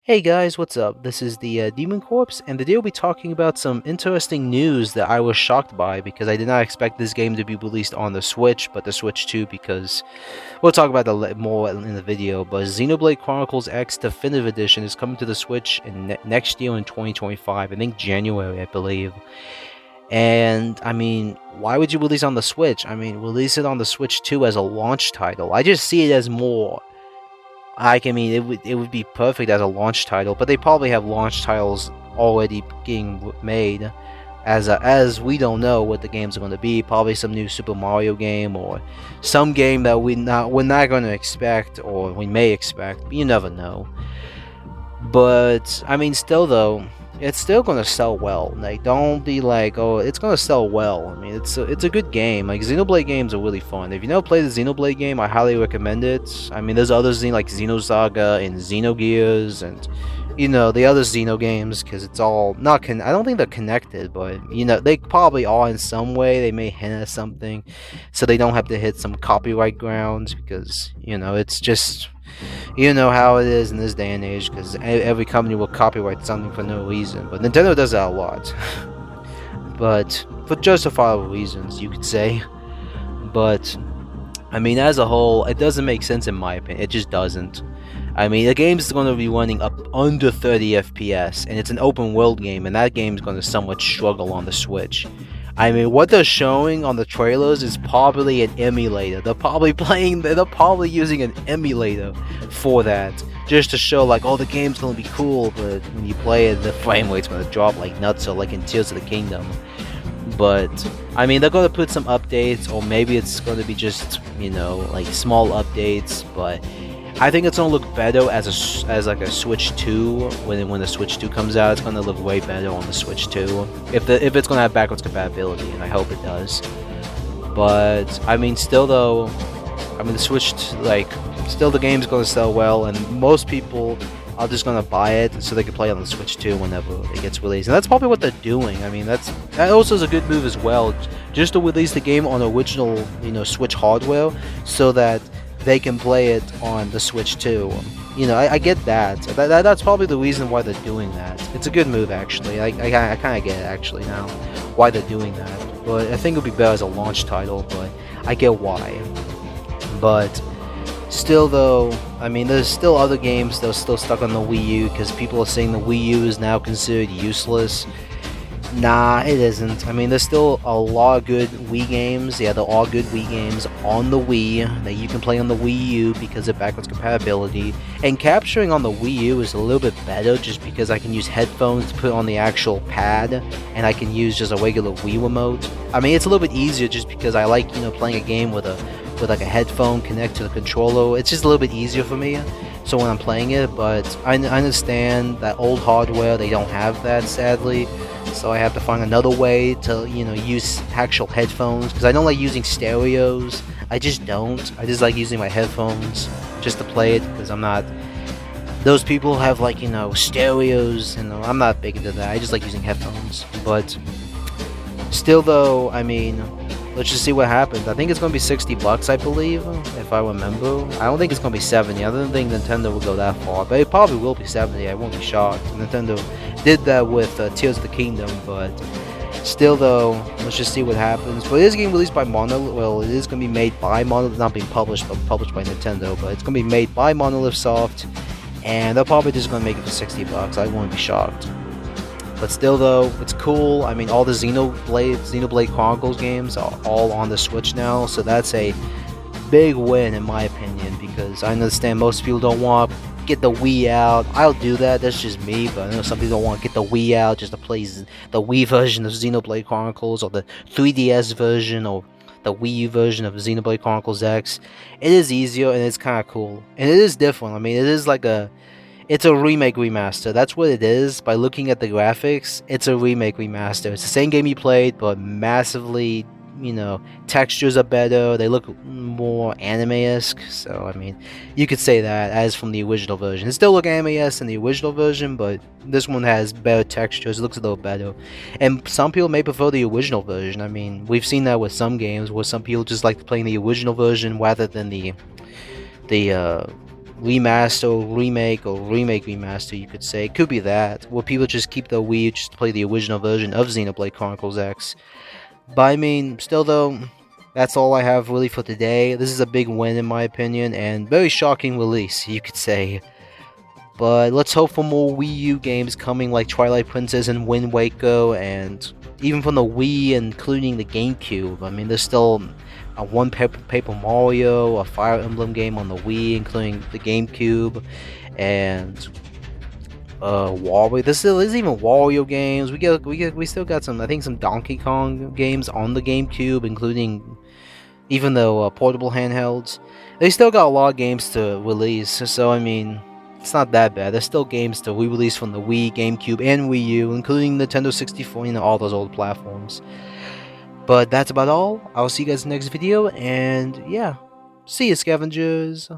Hey guys, what's up? This is the Demon Corpse, and today we'll be talking about some interesting news that I was shocked by because I did not expect this game to be released on the Switch, but the Switch 2 because we'll talk about that more in the video. But Xenoblade Chronicles X Definitive Edition is coming to the Switch in next year in 2025, I think January, I believe. And I mean, why would you release on the Switch? I mean, release it on the Switch 2 as a launch title. I just see it as more I mean, it would be perfect as a launch title, but they probably have launch titles already being made, as we don't know what the games are going to be. Probably some new Super Mario game or some game that we're not going to expect, or we may expect. But you never know. But I mean, still though, it's still gonna sell well. Like, don't be like, oh, it's gonna sell well. I mean, it's a good game. Like, Xenoblade games are really fun. If you never played the Xenoblade game, I highly recommend it. I mean, there's others like Xenosaga and Xenogears and the other Xeno games, because it's all not I don't think they're connected, but they probably are in some way. They may hint at something, so they don't have to hit some copyright grounds, because it's just how it is in this day and age, because every company will copyright something for no reason. But Nintendo does that a lot. But for justifiable reasons, you could say. But I mean, as a whole, it doesn't make sense in my opinion. It just doesn't. I mean, the game is going to be running up under 30 FPS, and it's an open world game, and that game is going to somewhat struggle on the Switch. I mean, what they're showing on the trailers is probably an emulator. They're probably using an emulator for that, just to show like, oh, the game's gonna be cool, but when you play it, the frame rate's gonna drop like nuts, or like in Tears of the Kingdom. But I mean, they're gonna put some updates, or maybe it's gonna be just like small updates, but I think it's gonna look better as like a Switch 2 when the Switch 2 comes out. It's gonna look way better on the Switch 2 if it's gonna have backwards compatibility, and I hope it does. But I mean, still though, I mean the Switch still the game's gonna sell well, and most people are just gonna buy it so they can play on the Switch 2 whenever it gets released, and that's probably what they're doing. I mean, that also is a good move as well, just to release the game on original Switch hardware so that they can play it on the Switch too. I get that. That's probably the reason why they're doing that. It's a good move, actually. I kind of get it, actually, now, why they're doing that. But I think it would be better as a launch title, but I get why. But still, though, I mean, there's still other games that are still stuck on the Wii U, because people are saying the Wii U is now considered useless. Nah, it isn't. I mean, there's still a lot of good Wii games. Yeah, there are good Wii games on the Wii that you can play on the Wii U because of backwards compatibility. And capturing on the Wii U is a little bit better just because I can use headphones to put on the actual pad, and I can use just a regular Wii remote. I mean, it's a little bit easier just because I like, playing a game with like a headphone connect to the controller. It's just a little bit easier for me. So when I'm playing it, but I understand that old hardware, they don't have that, sadly. So I have to find another way to, use actual headphones, because I don't like using stereos. I just don't. I just like using my headphones just to play it, because I'm not... Those people have, like, stereos, and I'm not big into that. I just like using headphones. But still, though, I mean, let's just see what happens. I think it's going to be $60, I believe, if I remember. I don't think it's going to be 70. I don't think Nintendo will go that far, but it probably will be 70. I won't be shocked. Nintendo did that with Tears of the Kingdom, but still, though, let's just see what happens. But it is getting released by Monolith. Well, it is going to be made by Monolith, not being published, but published by Nintendo. But it's going to be made by Monolith Soft, and they're probably just going to make it for $60. I won't be shocked. But still, though, it's cool. I mean, all the Xenoblade Chronicles games are all on the Switch now, so that's a big win in my opinion, because I understand most people don't want to get the Wii out. I'll do that, that's just me, but I know some people don't want to get the Wii out just to play the Wii version of Xenoblade Chronicles, or the 3DS version, or the Wii U version of Xenoblade Chronicles X. It is easier, and it's kind of cool, and it is different. I mean, it is like it's a remake remaster. That's what it is. By looking at the graphics, it's a remake remaster. It's the same game you played, but massively, textures are better. They look more anime-esque. So, I mean, you could say that as from the original version. It still looks anime-esque in the original version, but this one has better textures. It looks a little better. And some people may prefer the original version. I mean, we've seen that with some games where some people just like playing the original version rather than the remaster, remake, or remake remaster, you could say. It could be that, where people just keep the Wii just to play the original version of Xenoblade Chronicles X. But I mean, still though, that's all I have really for today. This is a big win in my opinion, and very shocking release, you could say. But let's hope for more Wii U games coming like Twilight Princess and Wind Waker, and even from the Wii, including the GameCube. I mean, there's still a Paper Mario, a Fire Emblem game on the Wii, including the GameCube, and Wario. There's even Wario games. We still got some, I think, some Donkey Kong games on the GameCube, including even the portable handhelds. They still got a lot of games to release. So I mean, it's not that bad. There's still games to re-release from the Wii, GameCube, and Wii U, including Nintendo 64, all those old platforms. But that's about all. I'll see you guys in the next video, and yeah, see you, scavengers.